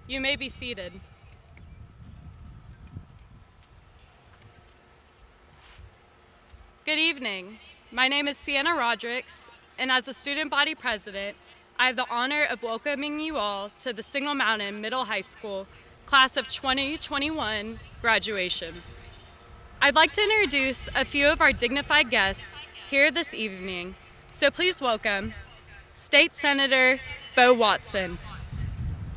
You may be seated. Good evening. My name is Sienna Rodrigues, and as a student body president, I have the honor of welcoming you all to the Signal Mountain Middle High School Class of 2021 graduation. I'd like to introduce a few of our dignified guests here this evening, so please welcome State Senator Bo Watson,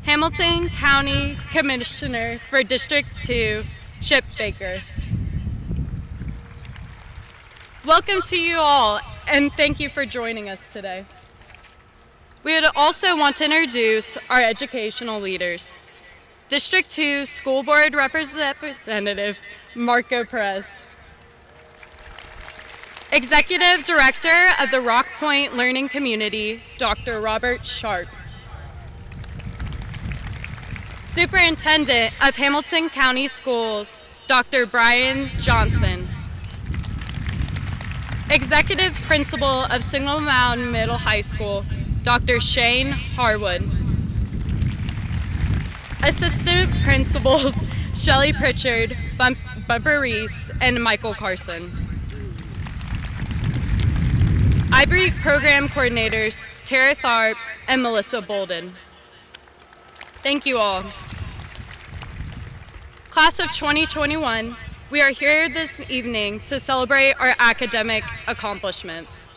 Hamilton County Commissioner for District 2, Chip Baker. Welcome to you all, and thank you for joining us today. We would also want to introduce our educational leaders. District 2 School Board Representative Marco Perez. Executive Director of the Rock Point Learning Community, Dr. Robert Sharp. Superintendent of Hamilton County Schools, Dr. Brian Johnson. Executive Principal of Signal Mountain Middle High School, Dr. Shane Harwood. Assistant Principals Shelley Pritchard, Bumper Reese, and Michael Carson. IBRE Program Coordinators Tara Tharp and Melissa Bolden. Thank you all. Class of 2021, we are here this evening to celebrate our academic accomplishments.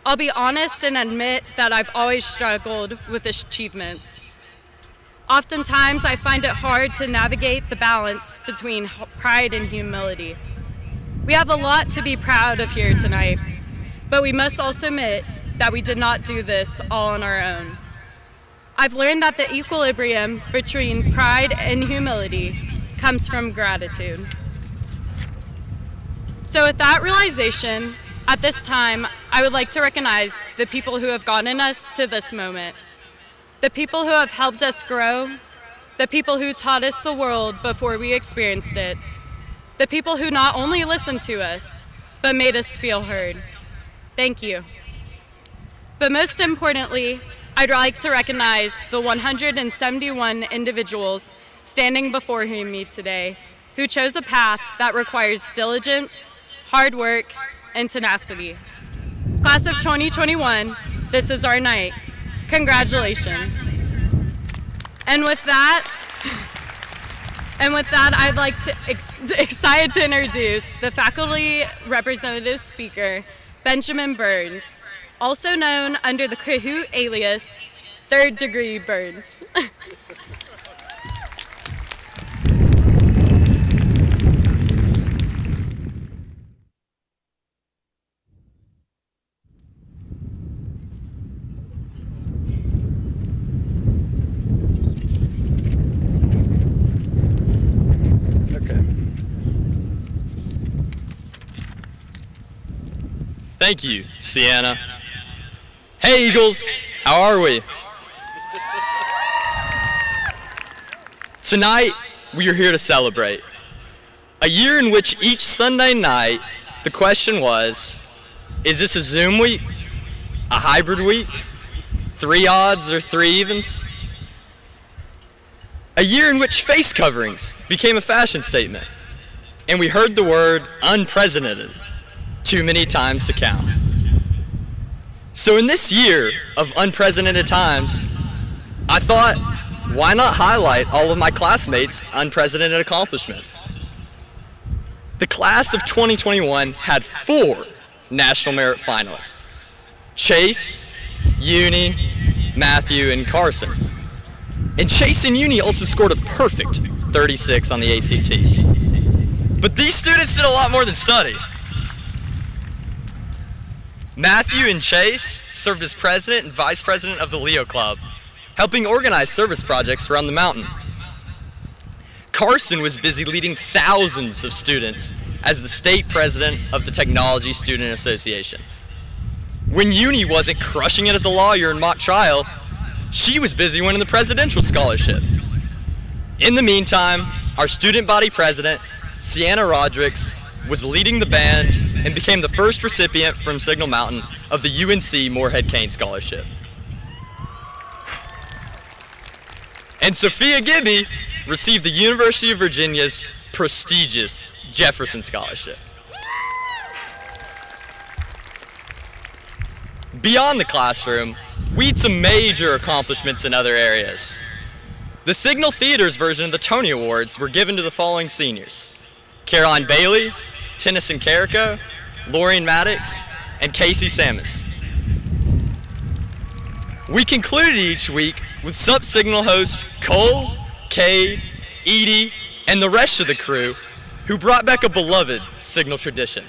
I'll be honest and admit that I've always struggled with achievements. Oftentimes, I find it hard to navigate the balance between pride and humility. We have a lot to be proud of here tonight, but we must also admit that we did not do this all on our own. I've learned that the equilibrium between pride and humility comes from gratitude. So with that realization, at this time, I would like to recognize the people who have gotten us to this moment, the people who have helped us grow, the people who taught us the world before we experienced it, the people who not only listened to us, but made us feel heard. Thank you. But most importantly, I'd like to recognize the 171 individuals standing before me today who chose a path that requires diligence, hard work, and tenacity. Class of 2021, this is our night. Congratulations. And with that, I'd like to excited to introduce the faculty representative speaker, Benjamin Burns, also known under the Kahoot alias, Third Degree Burns. Thank you, Sienna. Hey, Eagles, how are we? Tonight, we are here to celebrate. A year in which each Sunday night, the question was, is this a Zoom week? A hybrid week? 3 odds or 3 evens? A year in which face coverings became a fashion statement, and we heard the word unprecedented too many times to count. So in this year of unprecedented times, I thought, why not highlight all of my classmates' unprecedented accomplishments? The class of 2021 had 4 National Merit finalists: Chase, Uni, Matthew, and Carson. And Chase and Uni also scored a perfect 36 on the ACT. But these students did a lot more than study. Matthew and Chase served as president and vice president of the Leo Club, helping organize service projects around the mountain. Carson was busy leading thousands of students as the state president of the Technology Student Association. When Uni wasn't crushing it as a lawyer in mock trial, she was busy winning the presidential scholarship. In the meantime, our student body president, Sienna Rodrigues, was leading the band and became the first recipient from Signal Mountain of the UNC Moorhead Kane Scholarship. And Sophia Gibby received the University of Virginia's prestigious Jefferson Scholarship. Beyond the classroom, we had some major accomplishments in other areas. The Signal Theater's version of the Tony Awards were given to the following seniors: Caroline Bailey, Tennyson Carrico, Lorraine Maddox, and Casey Sammons. We concluded each week with sub-Signal hosts Cole, Cade, Edie, and the rest of the crew who brought back a beloved Signal tradition.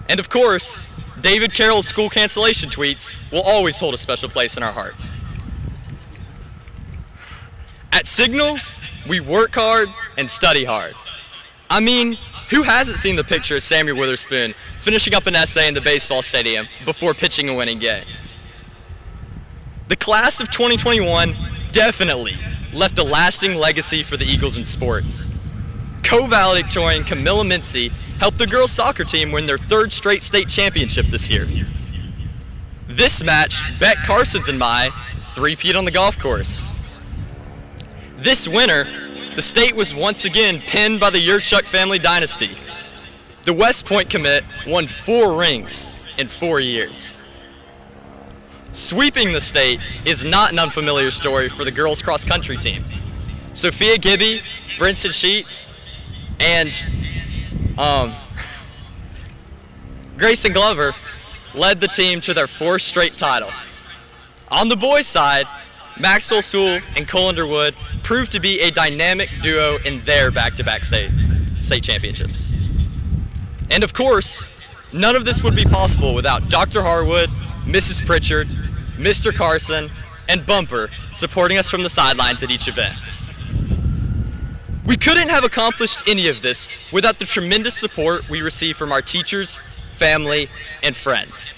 And of course, David Carroll's school cancellation tweets will always hold a special place in our hearts. At Signal, we work hard and study hard. I mean, who hasn't seen the picture of Sammy Witherspoon finishing up an essay in the baseball stadium before pitching a winning game? The class of 2021 definitely left a lasting legacy for the Eagles in sports. Co-valedictorian Camilla Mincy helped the girls' soccer team win their third straight state championship this year. This match, Beck Carson's and my three-peat on the golf course. This winter, the state was once again pinned by the Yurchuk family dynasty. The West Point commit won 4 rings in 4 years. Sweeping the state is not an unfamiliar story for the girls' cross-country team. Sophia Gibby, Brinson Sheets, and Grayson Glover led the team to their 4th straight title. On the boys' side, Maxwell Sewell and Cole Underwood proved to be a dynamic duo in their back-to-back state championships. And of course, none of this would be possible without Dr. Harwood, Mrs. Pritchard, Mr. Carson, and Bumper supporting us from the sidelines at each event. We couldn't have accomplished any of this without the tremendous support we received from our teachers, family, and friends.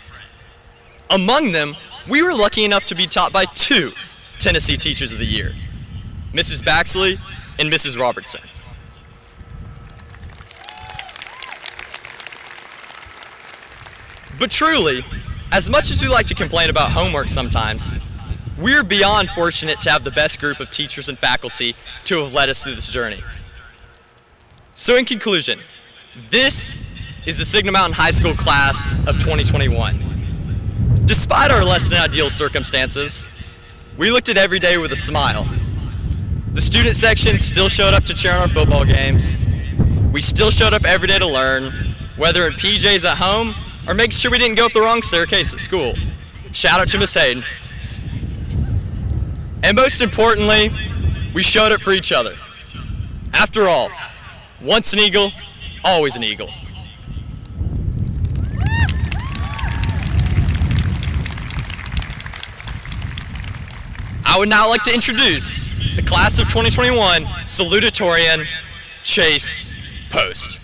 Among them, we were lucky enough to be taught by 2 Tennessee Teachers of the Year, Mrs. Baxley and Mrs. Robertson. But truly, as much as we like to complain about homework sometimes, we're beyond fortunate to have the best group of teachers and faculty to have led us through this journey. So in conclusion, this is the Signal Mountain High School class of 2021. Despite our less than ideal circumstances, we looked at every day with a smile. The student section still showed up to cheer on our football games. We still showed up every day to learn, whether in PJs at home or making sure we didn't go up the wrong staircase at school. Shout out to Miss Hayden. And most importantly, we showed it for each other. After all, once an Eagle, always an Eagle. I would now like to introduce the class of 2021 Salutatorian, Chase Post.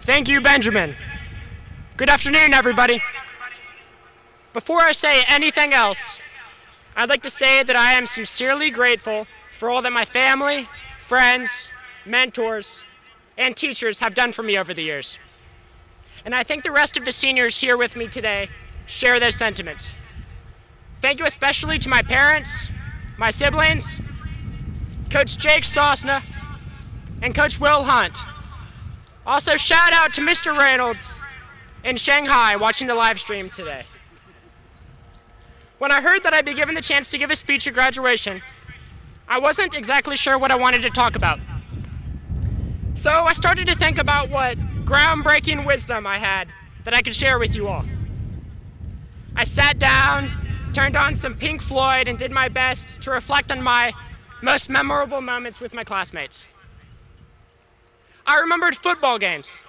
Thank you, Benjamin. Good afternoon, everybody. Before I say anything else, I'd like to say that I am sincerely grateful for all that my family, friends, mentors, and teachers have done for me over the years. And I think the rest of the seniors here with me today share those sentiments. Thank you especially to my parents, my siblings, Coach Jake Sosna, and Coach Will Hunt. Also, shout out to Mr. Reynolds in Shanghai watching the live stream today. When I heard that I'd be given the chance to give a speech at graduation, I wasn't exactly sure what I wanted to talk about. So I started to think about what groundbreaking wisdom I had that I could share with you all. I sat down, turned on some Pink Floyd, and did my best to reflect on my most memorable moments with my classmates. I remembered football games,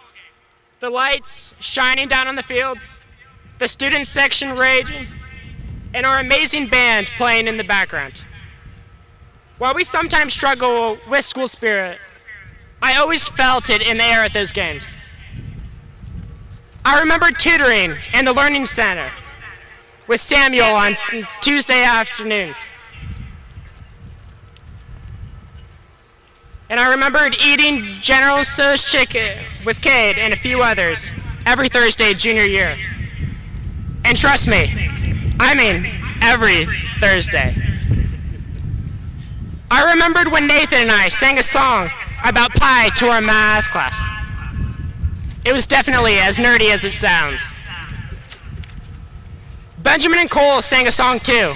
the lights shining down on the fields, the student section raging, and our amazing band playing in the background. While we sometimes struggle with school spirit, I always felt it in the air at those games. I remember tutoring in the Learning Center with Samuel on Tuesday afternoons. And I remembered eating General Tso's chicken with Cade and a few others every Thursday junior year. And trust me, I mean every Thursday. I remembered when Nathan and I sang a song about pi to our math class. It was definitely as nerdy as it sounds. Benjamin and Cole sang a song too,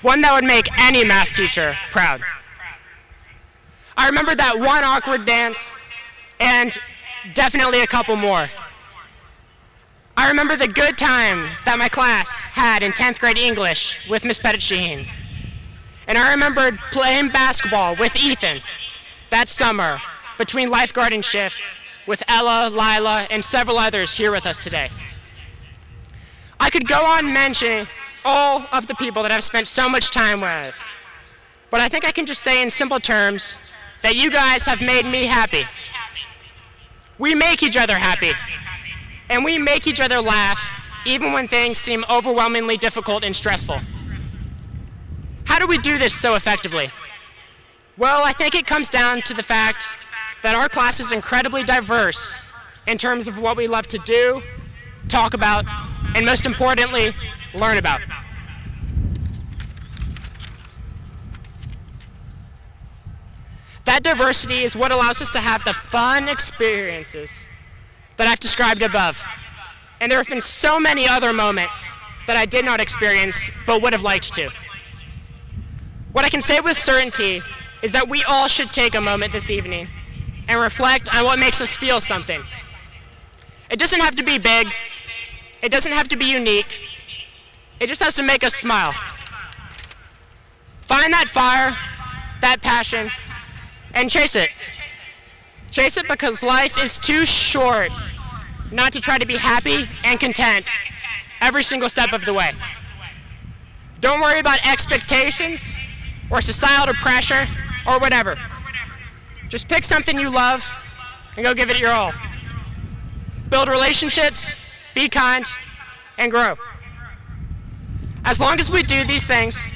one that would make any math teacher proud. I remember that one awkward dance, and definitely a couple more. I remember the good times that my class had in 10th grade English with Miss Pettit-Shaheen. And I remembered playing basketball with Ethan that summer between lifeguarding shifts with Ella, Lila, and several others here with us today. I could go on mentioning all of the people that I've spent so much time with, but I think I can just say in simple terms that you guys have made me happy. We make each other happy, and we make each other laugh even when things seem overwhelmingly difficult and stressful. How do we do this so effectively? Well, I think it comes down to the fact that our class is incredibly diverse in terms of what we love to do, talk about, and most importantly, learn about. That diversity is what allows us to have the fun experiences that I've described above. And there have been so many other moments that I did not experience but would have liked to. What I can say with certainty is that we all should take a moment this evening and reflect on what makes us feel something. It doesn't have to be big. It doesn't have to be unique. It just has to make us smile. Find that fire, that passion, and chase it. Chase it because life is too short not to try to be happy and content every single step of the way. Don't worry about expectations or societal pressure or whatever. Just pick something you love and go give it your all. Build relationships, be kind, and grow. As long as we do these things,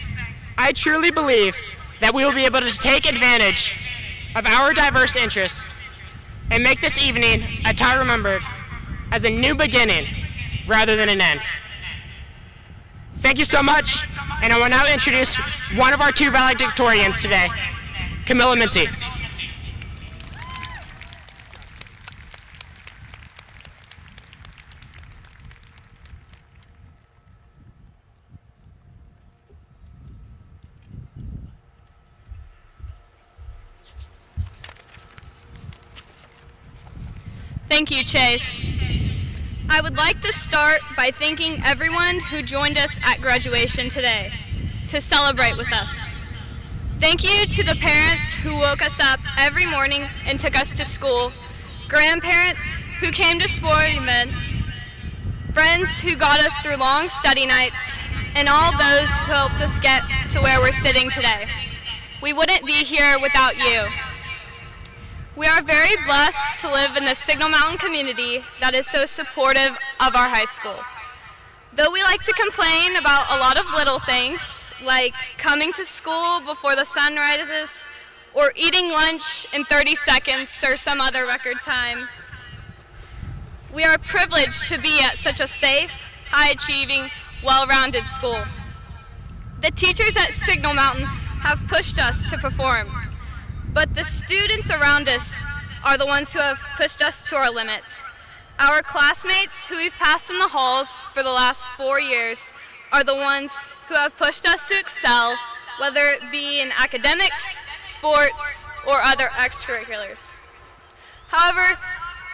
I truly believe that we will be able to take advantage of our diverse interests and make this evening a time remembered as a new beginning rather than an end. Thank you so much, and I will now introduce one of our two valedictorians today, Camilla Mincy. Thank you, Chase. I would like to start by thanking everyone who joined us at graduation today to celebrate with us. Thank you to the parents who woke us up every morning and took us to school, grandparents who came to sporting events, friends who got us through long study nights, and all those who helped us get to where we're sitting today. We wouldn't be here without you. We are very blessed to live in the Signal Mountain community that is so supportive of our high school. Though we like to complain about a lot of little things, like coming to school before the sun rises, or eating lunch in 30 seconds or some other record time, we are privileged to be at such a safe, high-achieving, well-rounded school. The teachers at Signal Mountain have pushed us to perform. But the students around us are the ones who have pushed us to our limits. Our classmates who we've passed in the halls for the last 4 years are the ones who have pushed us to excel, whether it be in academics, sports, or other extracurriculars. However,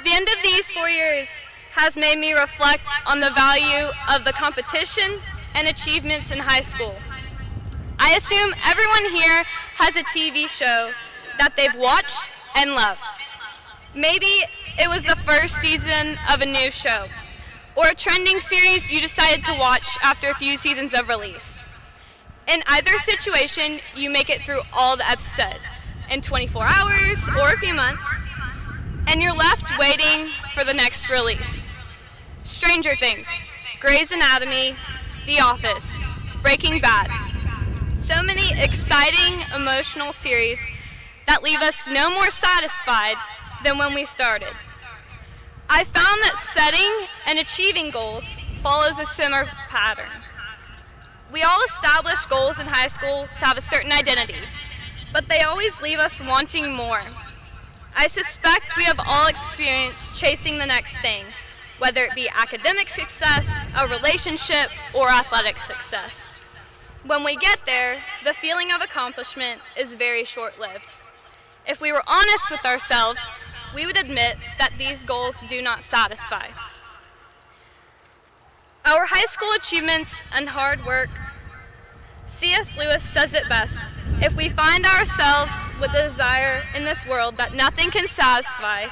the end of these 4 years has made me reflect on the value of the competition and achievements in high school. I assume everyone here has a TV show that they've watched and loved. Maybe it was the first season of a new show, or a trending series you decided to watch after a few seasons of release. In either situation, you make it through all the episodes in 24 hours or a few months, and you're left waiting for the next release. Stranger Things, Grey's Anatomy, The Office, Breaking Bad. So many exciting, emotional series that leave us no more satisfied than when we started. I found that setting and achieving goals follows a similar pattern. We all establish goals in high school to have a certain identity, but they always leave us wanting more. I suspect we have all experienced chasing the next thing, whether it be academic success, a relationship, or athletic success. When we get there, the feeling of accomplishment is very short-lived. If we were honest with ourselves, we would admit that these goals do not satisfy. Our high school achievements and hard work, C.S. Lewis says it best, if we find ourselves with a desire in this world that nothing can satisfy,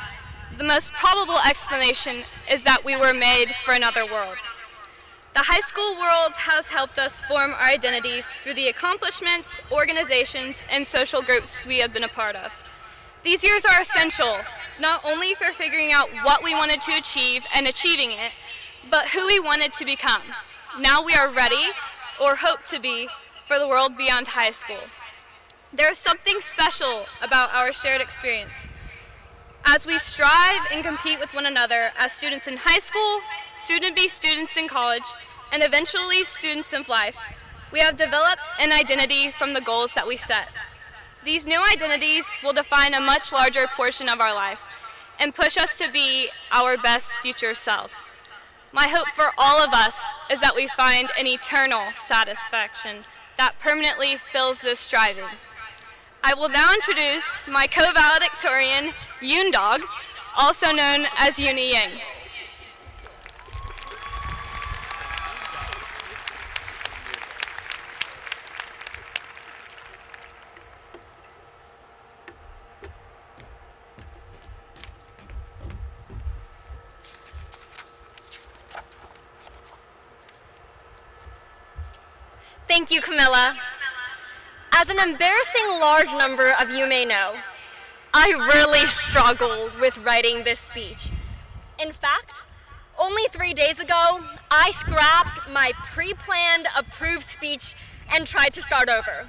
the most probable explanation is that we were made for another world. The high school world has helped us form our identities through the accomplishments, organizations, and social groups we have been a part of. These years are essential, not only for figuring out what we wanted to achieve and achieving it, but who we wanted to become. Now we are ready, or hope to be, for the world beyond high school. There is something special about our shared experience. As we strive and compete with one another as students in high school, soon-to-be students in college, and eventually students of life, we have developed an identity from the goals that we set. These new identities will define a much larger portion of our life and push us to be our best future selves. My hope for all of us is that we find an eternal satisfaction that permanently fills this striving. I will now introduce my co-valedictorian, Yoon Dog, also known as Uni Yang. Thank you, Camilla. As an embarrassing large number of you may know, I really struggled with writing this speech. In fact, only 3 days ago, I scrapped my pre-planned approved speech and tried to start over.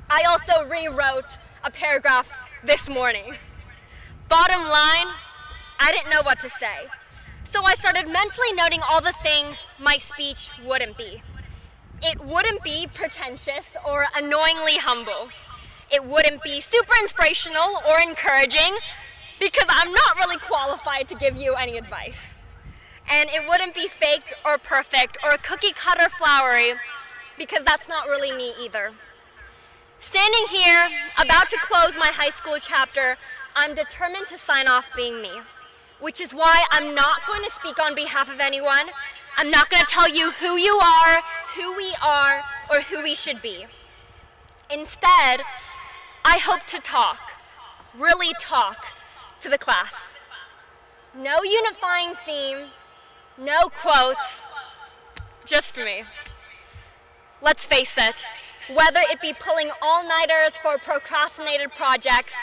I also rewrote a paragraph this morning. Bottom line, I didn't know what to say. So I started mentally noting all the things my speech wouldn't be. It wouldn't be pretentious or annoyingly humble. It wouldn't be super inspirational or encouraging because I'm not really qualified to give you any advice. And it wouldn't be fake or perfect or cookie cutter flowery because that's not really me either. Standing here, about to close my high school chapter, I'm determined to sign off being me, which is why I'm not going to speak on behalf of anyone. I'm not going to tell you who you are, who we are, or who we should be. Instead, I hope to talk, really talk, to the class. No unifying theme, no quotes, just me. Let's face it, whether it be pulling all-nighters for procrastinated projects,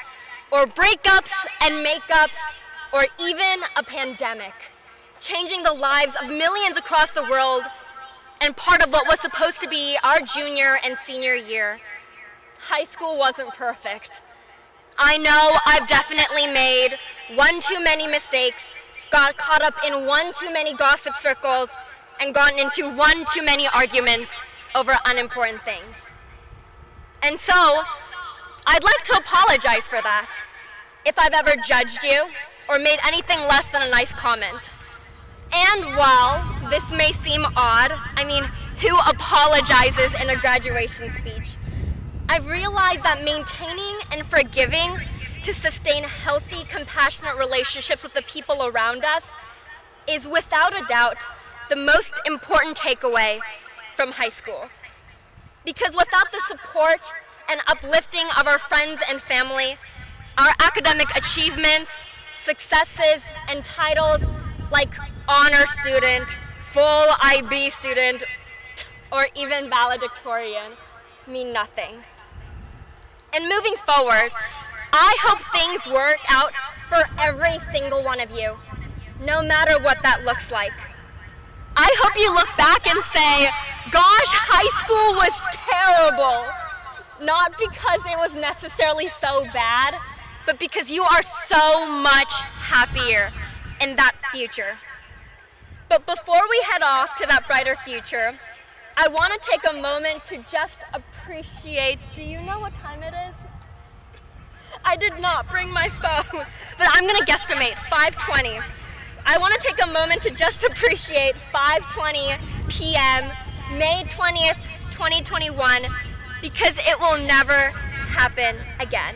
or breakups and makeups, or even a pandemic, changing the lives of millions across the world, and part of what was supposed to be our junior and senior year. High school wasn't perfect. I know I've definitely made one too many mistakes, got caught up in one too many gossip circles, and gotten into one too many arguments over unimportant things. And so, I'd like to apologize for that, if I've ever judged you or made anything less than a nice comment. And while this may seem odd, I mean, who apologizes in a graduation speech? I've realized that maintaining and forgiving to sustain healthy, compassionate relationships with the people around us is without a doubt the most important takeaway from high school. Because without the support and uplifting of our friends and family, our academic achievements, successes, and titles like honor student, full IB student, or even valedictorian mean nothing. And moving forward, I hope things work out for every single one of you, no matter what that looks like. I hope you look back and say, gosh, high school was terrible. Not because it was necessarily so bad, but because you are so much happier in that future. But before we head off to that brighter future, I want to take a moment to just appreciate, do you know what time it is? I did not bring my phone, but I'm going to guesstimate, 5:20. I want to take a moment to just appreciate 5:20 p.m., May 20th, 2021, because it will never happen again.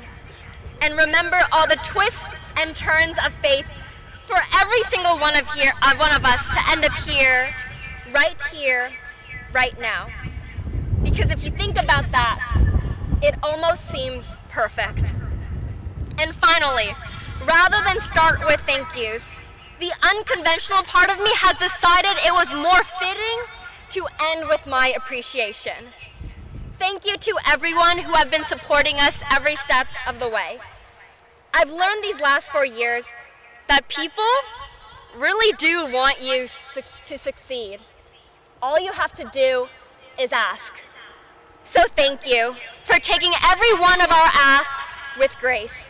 And remember all the twists and turns of faith for every single one of us to end up here, right now. Because if you think about that, it almost seems perfect. And finally, rather than start with thank yous, the unconventional part of me has decided it was more fitting to end with my appreciation. Thank you to everyone who have been supporting us every step of the way. I've learned these last 4 years that people really do want you to succeed. All you have to do is ask. So thank you for taking every one of our asks with grace.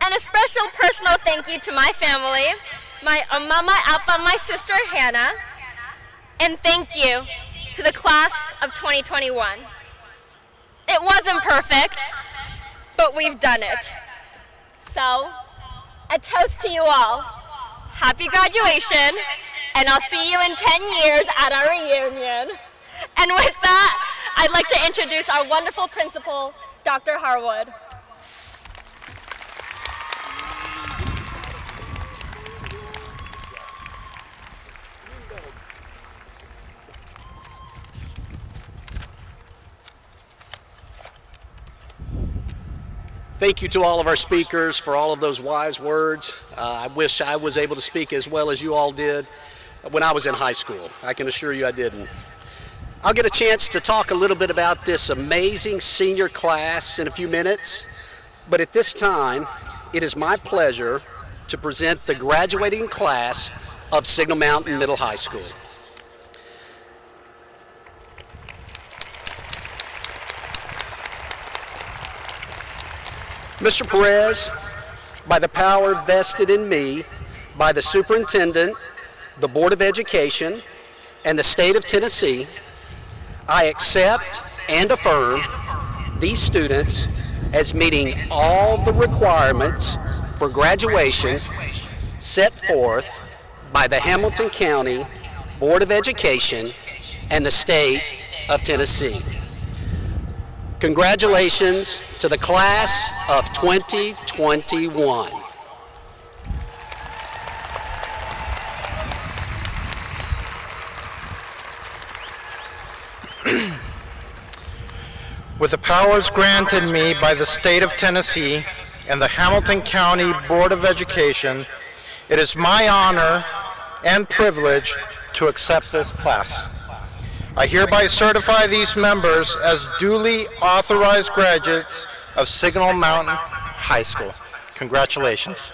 And a special personal thank you to my family, my mama, Alpha, my sister Hannah, and thank you to the class of 2021. It wasn't perfect, but we've done it. So, a toast to you all. Happy graduation, and I'll see you in 10 years at our reunion. And with that, I'd like to introduce our wonderful principal, Dr. Harwood. Thank you to all of our speakers for all of those wise words. I wish I was able to speak as well as you all did when I was in high school. I can assure you I didn't. I'll get a chance to talk a little bit about this amazing senior class in a few minutes, but at this time, it is my pleasure to present the graduating class of Signal Mountain Middle High School. Mr. Perez, by the power vested in me by the Superintendent, the Board of Education, and the State of Tennessee, I accept and affirm these students as meeting all the requirements for graduation set forth by the Hamilton County Board of Education and the State of Tennessee. Congratulations to the class of 2021. With the powers granted me by the State of Tennessee and the Hamilton County Board of Education, it is my honor and privilege to accept this class. I hereby certify these members as duly authorized graduates of Signal Mountain High School. Congratulations.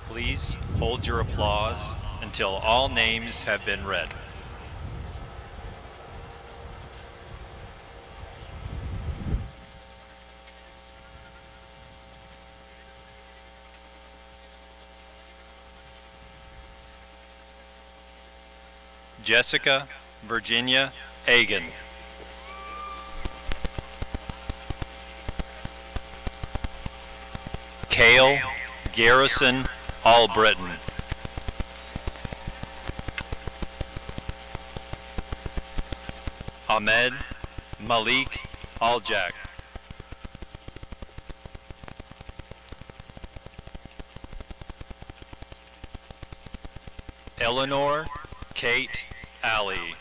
Please hold your applause until all names have been read. Jessica Virginia Hagan. Cale Garrison Albritton. Ahmed Malik Aljak. Eleanor Kate Alley.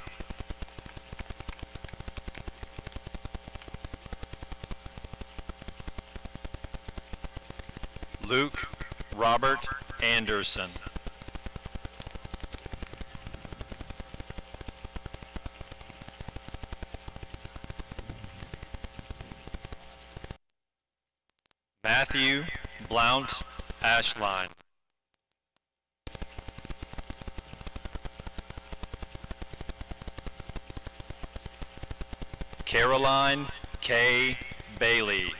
Luke Robert Anderson. Matthew Blount Ashline. Caroline K. Bailey.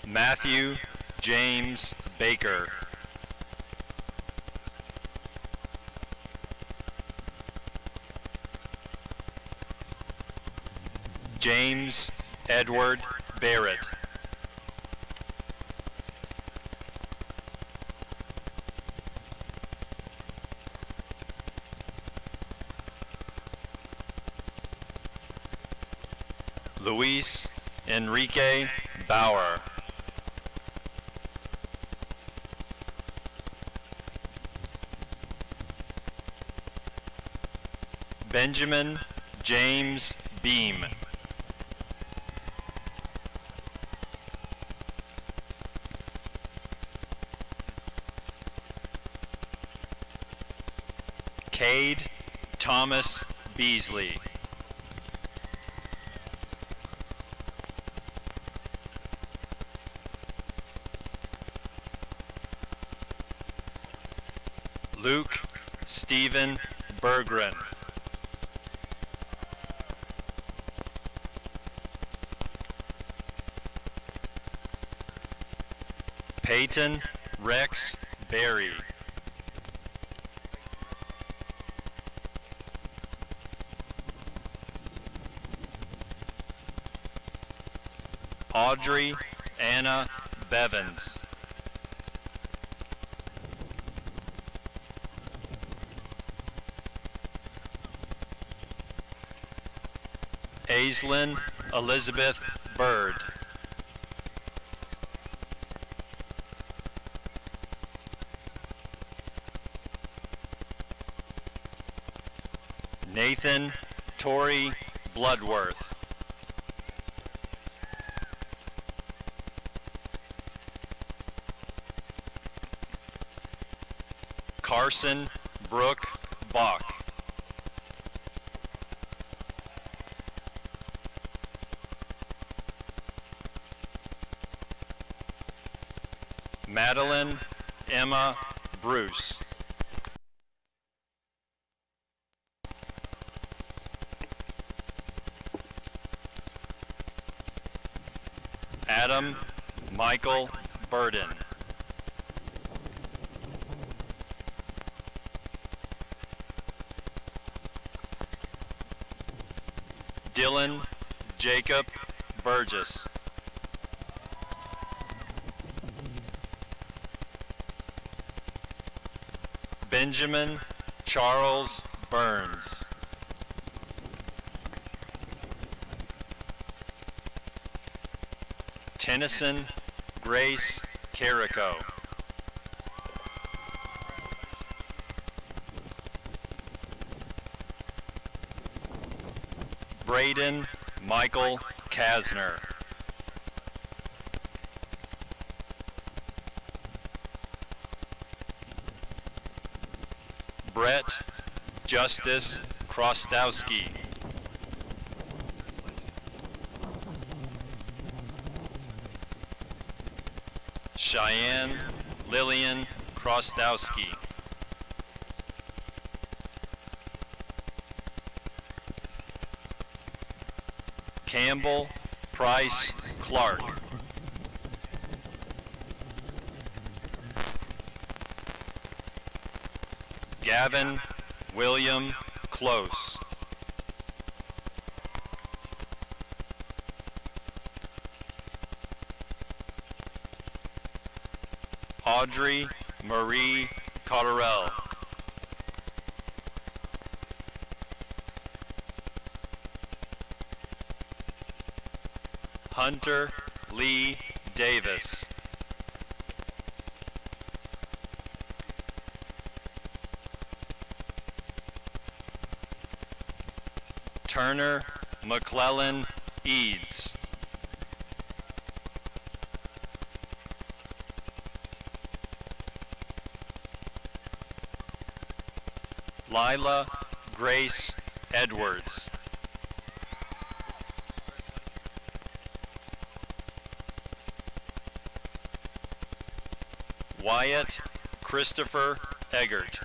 Matthew James Baker. James Edward Barrett. Luis Enrique Bauer. Benjamin James Beam. Cade Thomas Beasley. Luke Stephen Berggren. Peyton Rex Berry. Audrey Anna Bevins. Aislinn Elizabeth Bird. Nathan Torrey Bloodworth. Carson Brooke Bach. Madeline Emma Bruce. Adam Michael Burden. Dylan Jacob Burgess. Benjamin Charles Burns. Tennyson Grace Carrico. Braden Michael Kasner. Brett Justice Krostowski. Cheyenne Lillian Krostowski. Campbell Price Clark. Gavin William Close. Audrey Marie Cotterell. Hunter Lee Davis. Turner McClellan Eads. Lila Grace Edwards. Wyatt Christopher Eggert.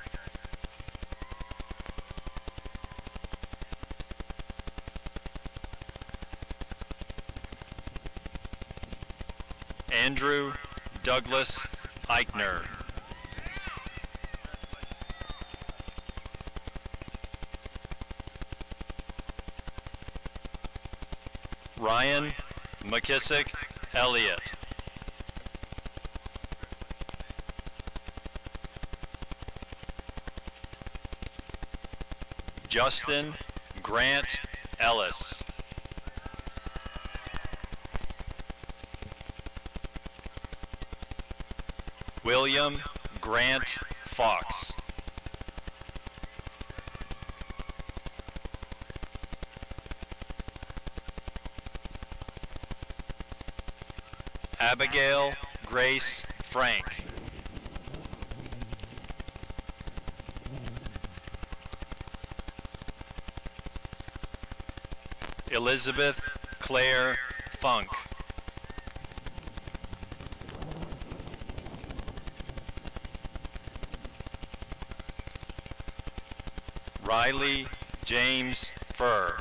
Andrew Douglas Eichner. Ryan McKissick Elliott. Justin Grant Ellis. William Grant Fox. Abigail Grace Frank. Elizabeth Claire Funk. Riley James Furr.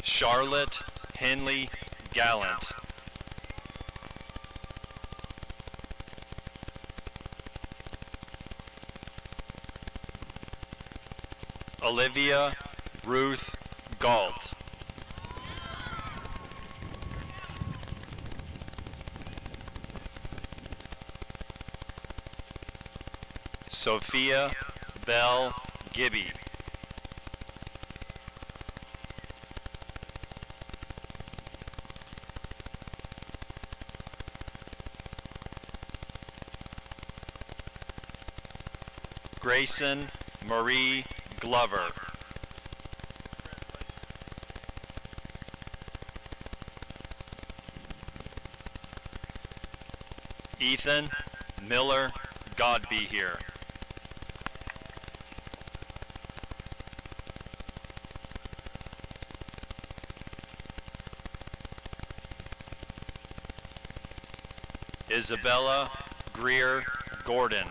Charlotte Henley Gallant. Olivia Ruth Galt. Sophia Bell Gibby. Grayson Marie Glover. Ethan Miller Godbehere. Isabella Greer Gordon.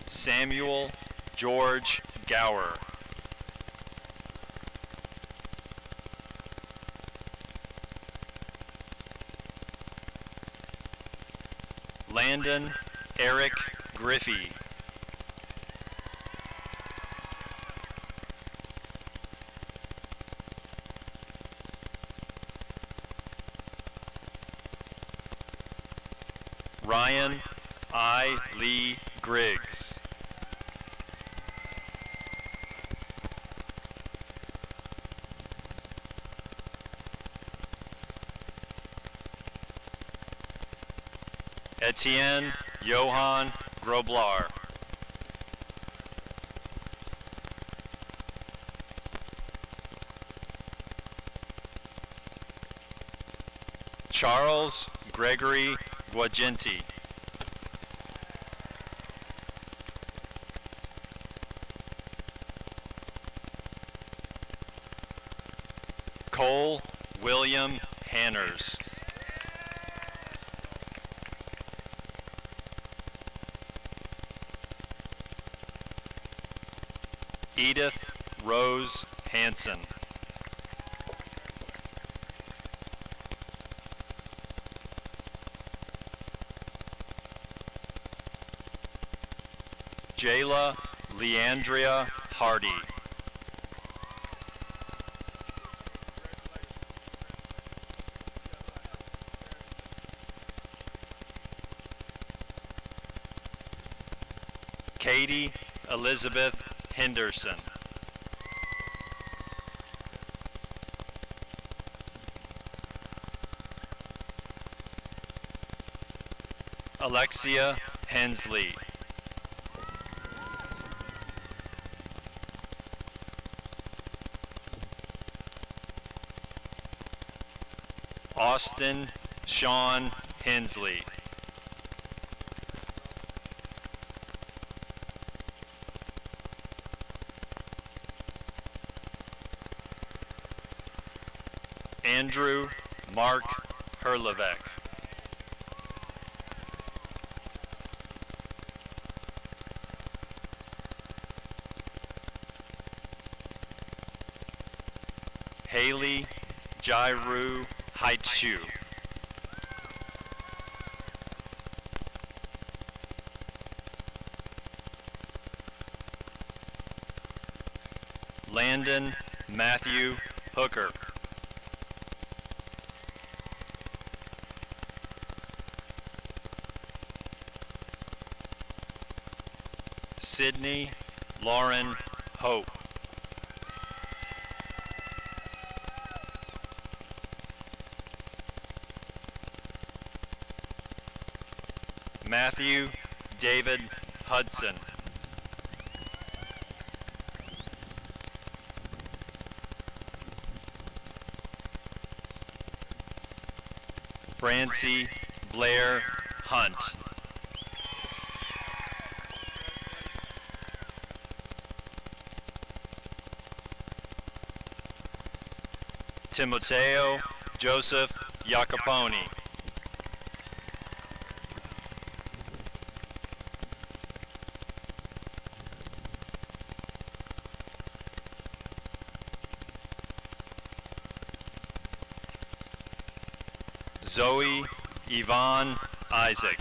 Samuel George Gower. Landon Eric Griffey. Ryan I. Lee Griggs. Etienne Johann Groblar. Charles Gregory Guagenti. Cole William Hanners. Edith Rose Hansen. Jayla Leandria Hardy. Katie Elizabeth Henderson. Alexia Hensley. Austin Sean Hensley. Andrew Mark Herlevek. Haley Jairu Haichu. Landon Matthew Hooker. Sydney Lauren Hope. Matthew David Hudson. Francie Blair Hunt. Timoteo Joseph Jacoponi. Zoe Yvonne Isaac.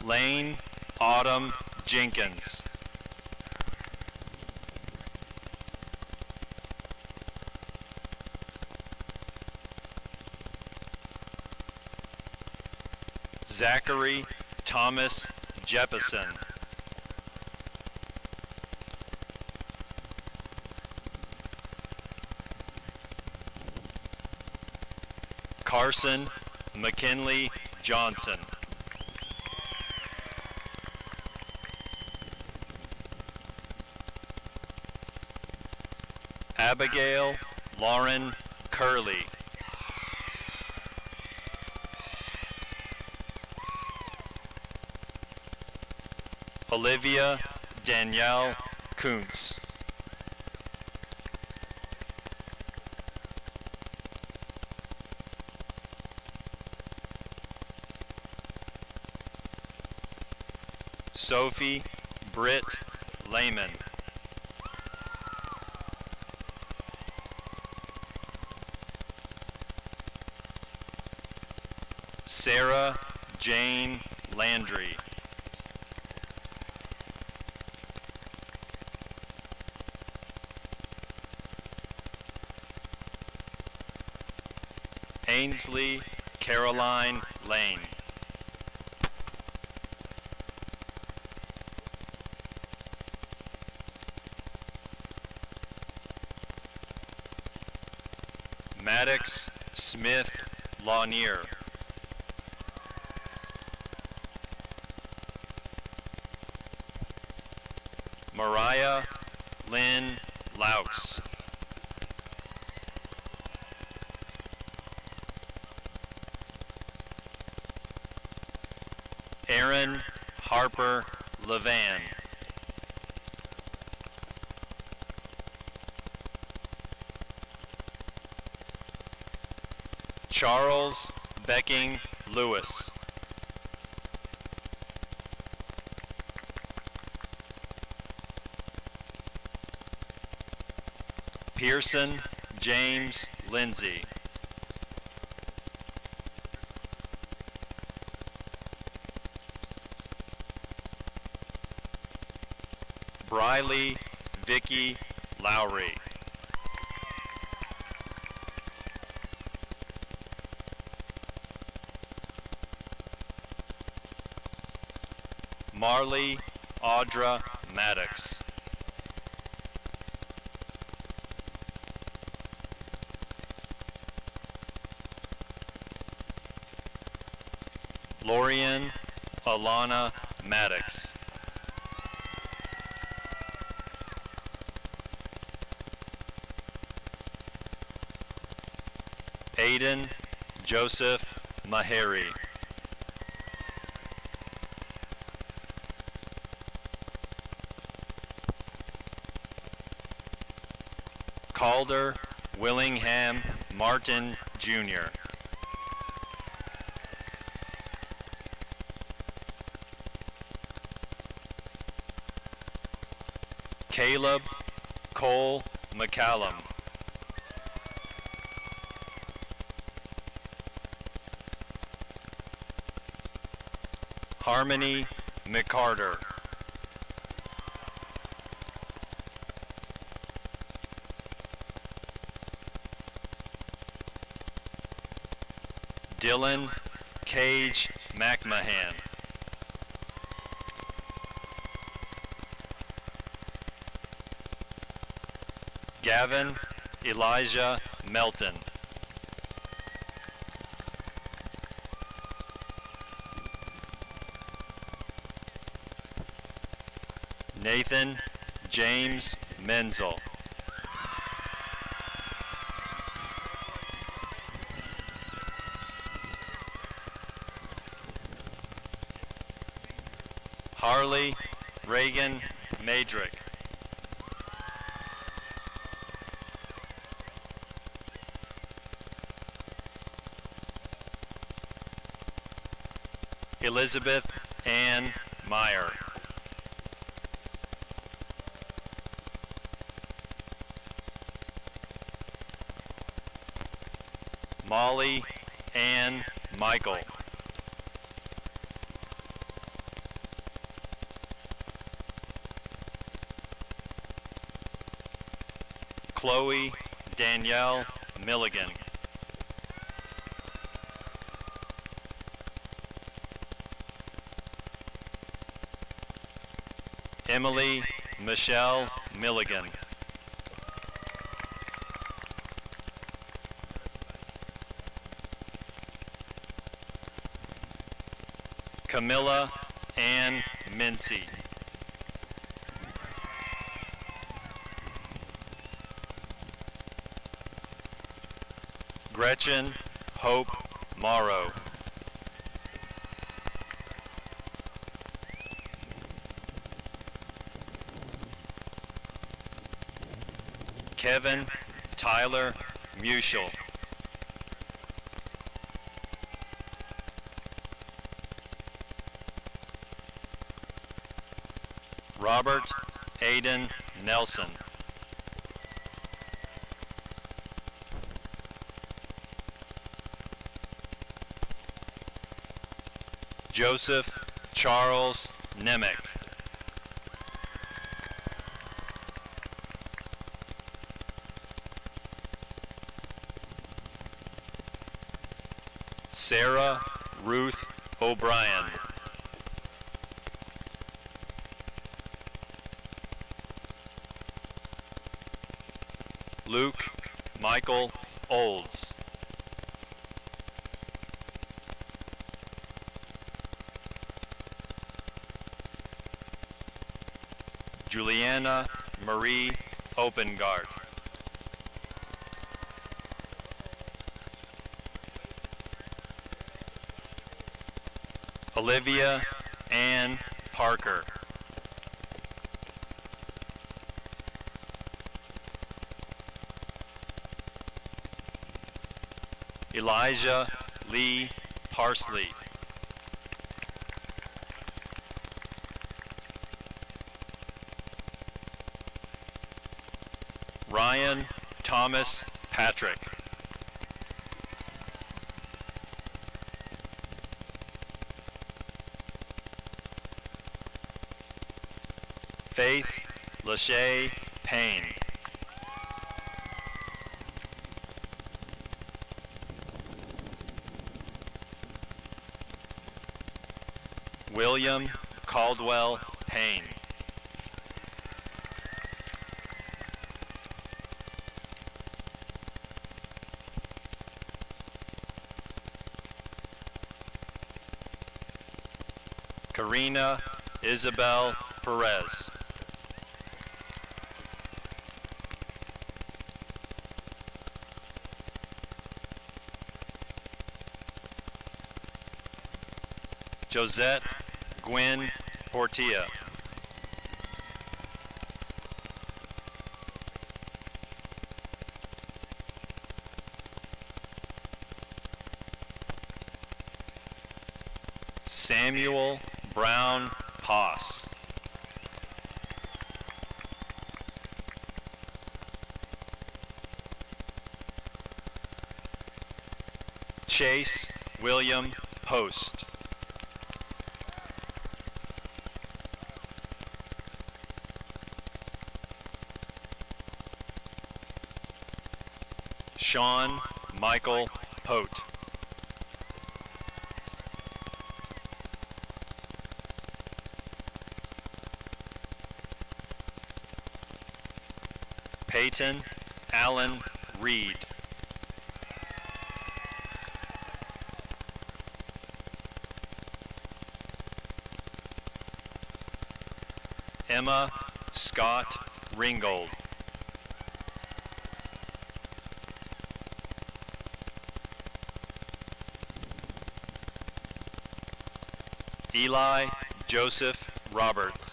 Lane Autumn Jenkins. Zachary Thomas Jefferson. Carson McKinley Johnson. Abigail Lauren Curley. Olivia Danielle Kuntz. Sophie Britt Lehman. Sarah Jane Landry. Ainsley Caroline Lane. Maddox Smith Lanier. Mariah Lynn Laux. Aaron Harper Levan. Charles Becking Lewis. Pearson James Lindsay. Briley Vicky Lowry. Marley Audra Maddox. Lorian Alana Maddox. Aiden Joseph Mahari. Calder Willingham Martin, Jr. Caleb Cole McCallum. Harmony McCarter. Dylan Cage McMahon. Gavin Elijah Melton. Nathan James Menzel. Harley Reagan Madrick. Elizabeth Ann Meyer. Molly Ann Michael. Chloe Danielle Milligan. Emily Michelle Milligan. Camilla Ann Mincy. Gretchen Hope Morrow. Kevin Tyler Muschel. Robert Aiden Nelson. Joseph Charles Nemec. Sarah Ruth O'Brien. Luke Michael Olds. Juliana Marie Opengart. Olivia Ann Parker. Elijah Lee Parsley. Ryan Thomas Patrick. Faith Lachey Payne. William Caldwell Payne. Karina Isabel Perez. Josette Gwen Portilla. Samuel Brown Poss. Chase William Post. Sean Michael Pote. Peyton Allen Reed. Emma Scott Ringgold. Eli Joseph Roberts.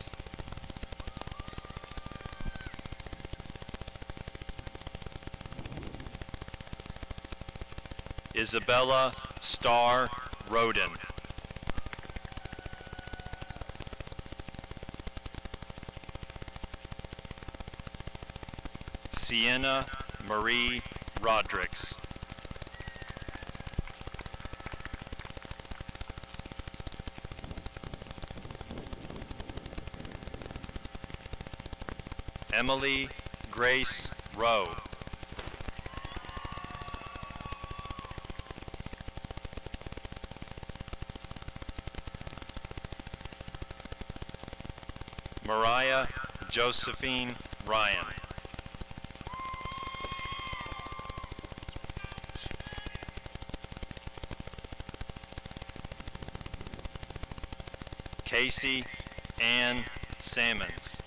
Isabella Starr Roden. Sienna Marie Rodricks. Emily Grace Rowe. Mariah Josephine Ryan. Casey Ann Sammons.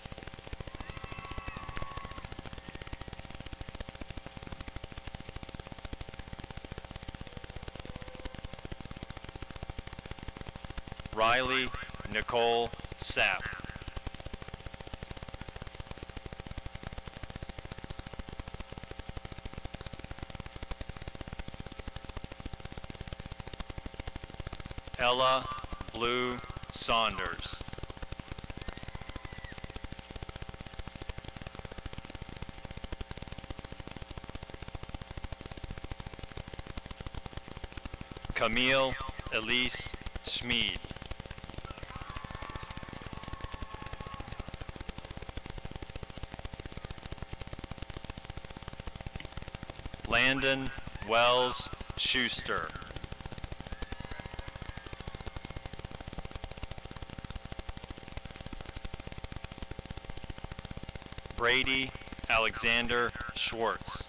Riley Nicole Sapp. Ella Blue Saunders. Camille Elise Schmid. Landon Wells Schuster. Brady Alexander Schwartz.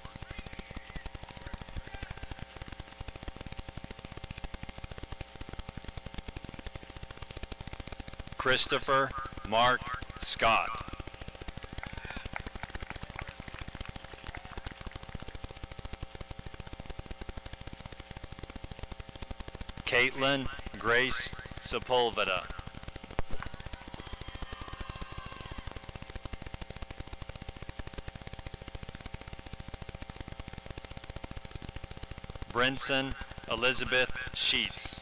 Christopher Mark Scott. Caitlin Grace Sepulveda. Brinson Elizabeth Sheets.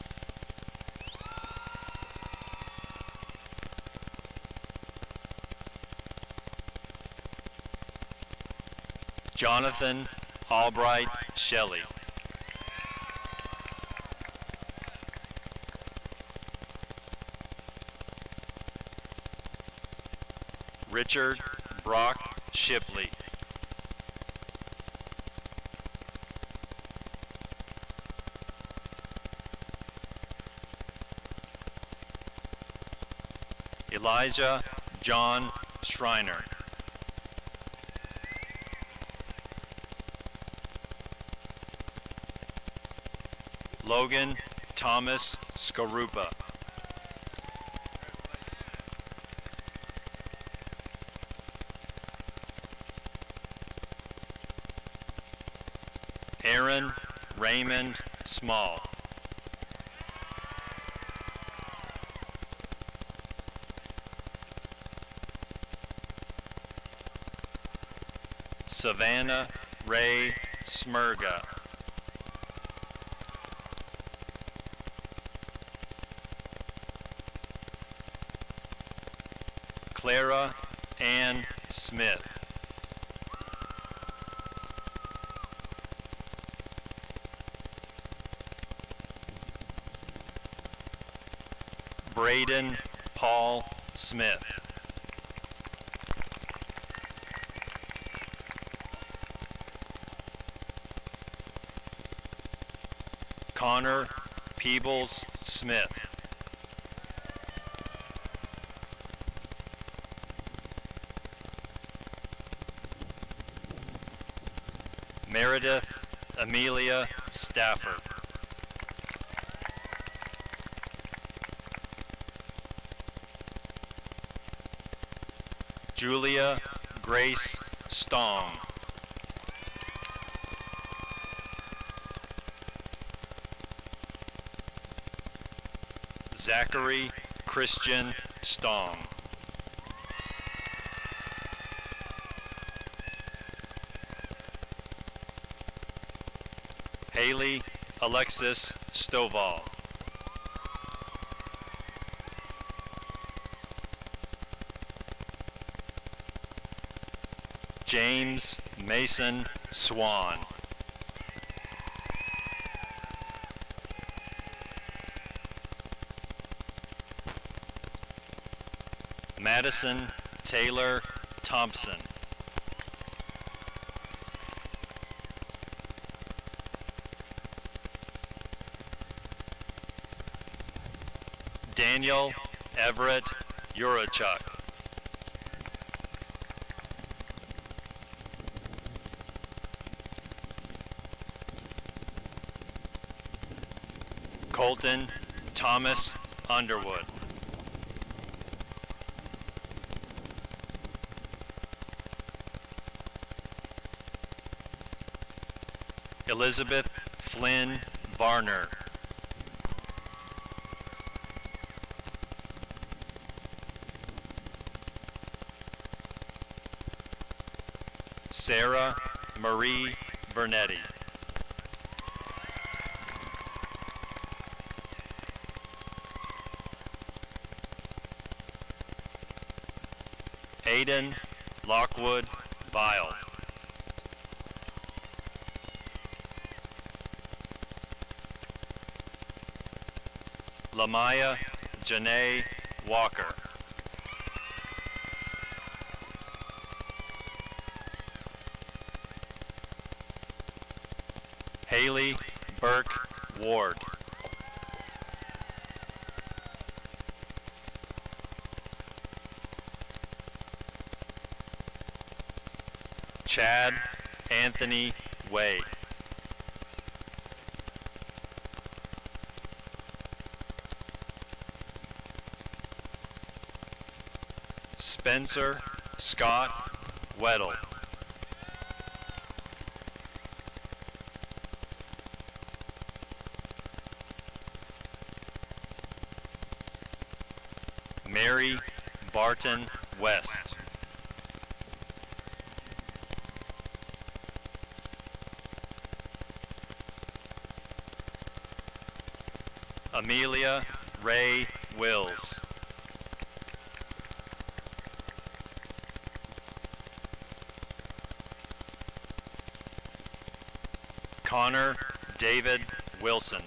Jonathan Albright Shelley. Richard Brock Shipley. Elijah John Schreiner. Logan Thomas Skarupa. Aaron Raymond Small. Savannah Ray Smurga. Clara Ann Smith. Braden Paul Smith. Connor Peebles Smith. Meredith Amelia Stafford. Julia Grace Stong. Zachary Christian Stong. Haley Alexis Stovall. James Mason Swan. Madison Taylor Thompson. Daniel Everett Urachuk. Colton Thomas Underwood. Elizabeth Flynn Varner. Sarah Marie Bernetti. Aiden Lockwood Vile. Lamaya Janae Walker. Haley Burke Ward. Chad Anthony Wade. Spencer Scott Weddle. Mary Barton West. Amelia Ray Wills. Connor David Wilson.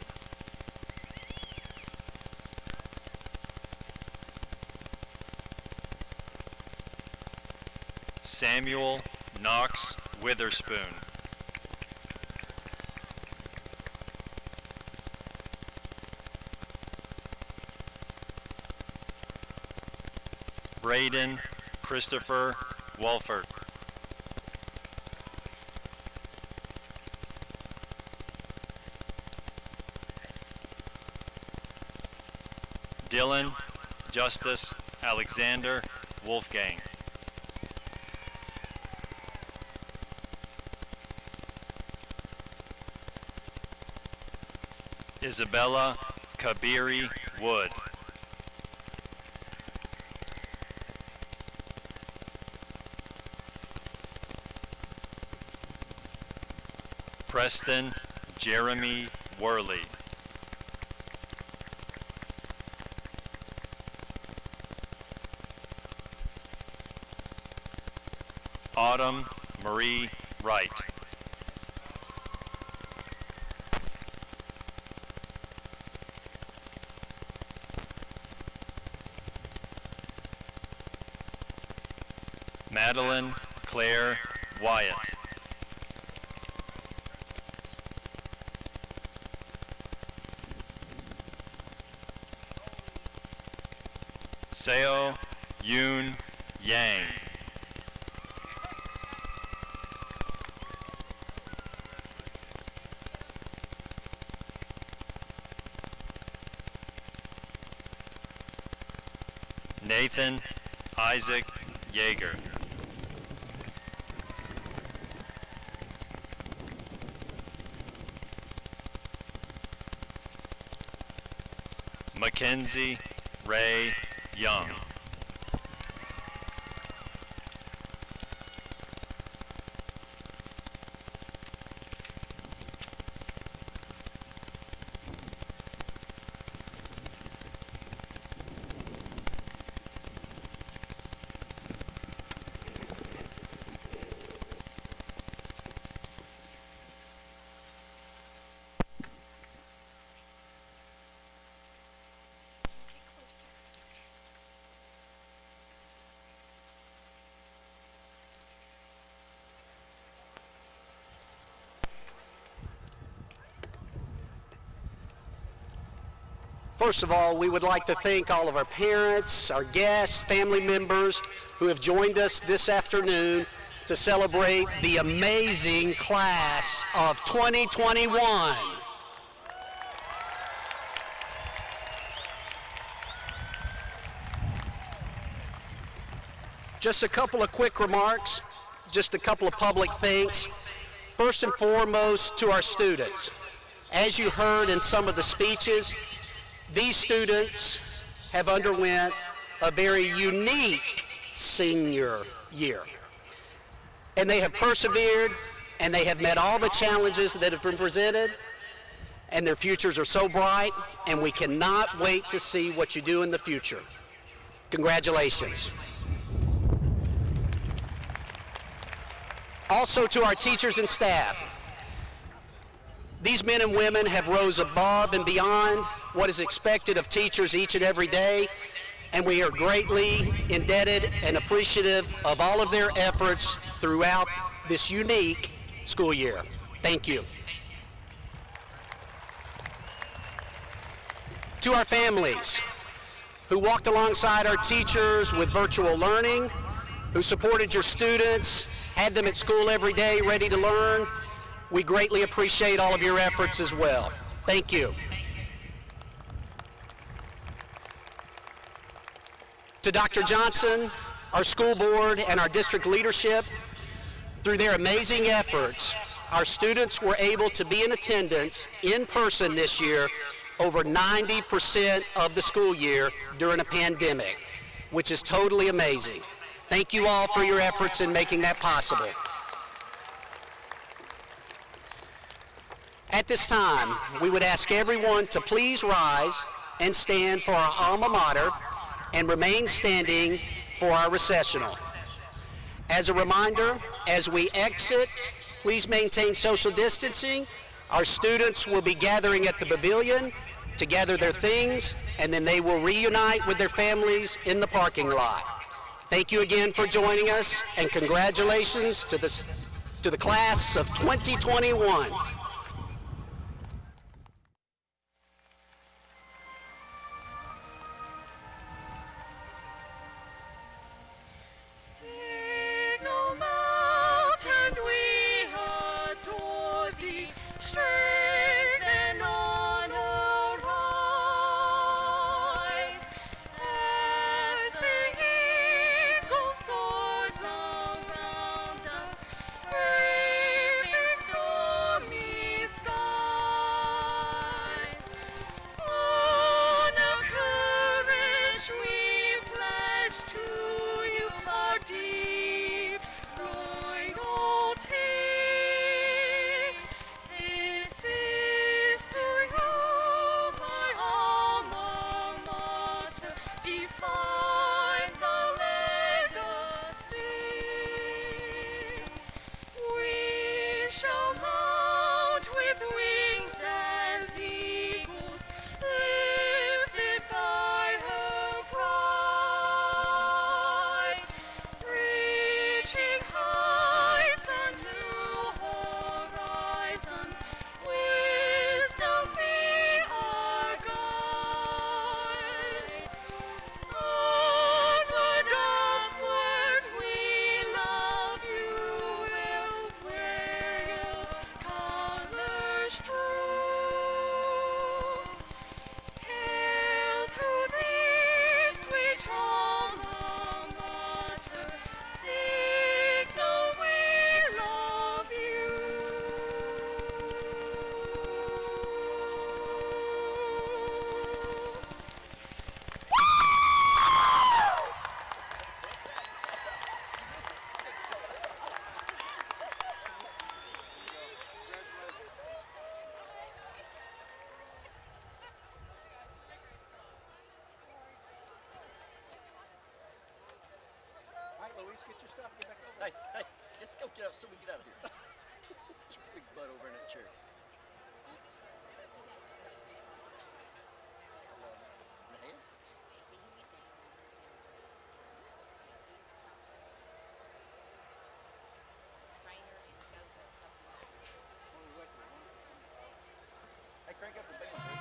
Samuel Knox Witherspoon. Braden Christopher Wolford. Dylan Justice Alexander Wolfgang. Isabella Kabiri Wood. Preston Jeremy Worley. Autumn Marie Wright. Madeline Claire Wyatt. Seo Yoon Yang. Nathan Isaac Yeager. Mackenzie Ray Young. First of all, we would like to thank all of our parents, our guests, family members who have joined us this afternoon to celebrate the amazing class of 2021. Just a couple of quick remarks, just a couple of public thanks. First and foremost to our students. As you heard in some of the speeches, these students have underwent a very unique senior year. And they have persevered, and they have met all the challenges that have been presented, and their futures are so bright, and we cannot wait to see what you do in the future. Congratulations. Also to our teachers and staff, these men and women have rose above and beyond what is expected of teachers each and every day, and we are greatly indebted and appreciative of all of their efforts throughout this unique school year. Thank you. To our families who walked alongside our teachers with virtual learning, who supported your students, had them at school every day ready to learn, we greatly appreciate all of your efforts as well. Thank you. To Dr. Johnson, our school board, and our district leadership, through their amazing efforts, our students were able to be in attendance in person this year over 90% of the school year during a pandemic, which is totally amazing. Thank you all for your efforts in making that possible. At this time, we would ask everyone to please rise and stand for our alma mater and remain standing for our recessional. As a reminder, as we exit, please maintain social distancing. Our students will be gathering at the pavilion to gather their things, and then they will reunite with their families in the parking lot. Thank you again for joining us, and congratulations to the class of 2021. Me get out so we can get out of here. There's a big butt over in that chair. In the hand? Hey, crank up the band,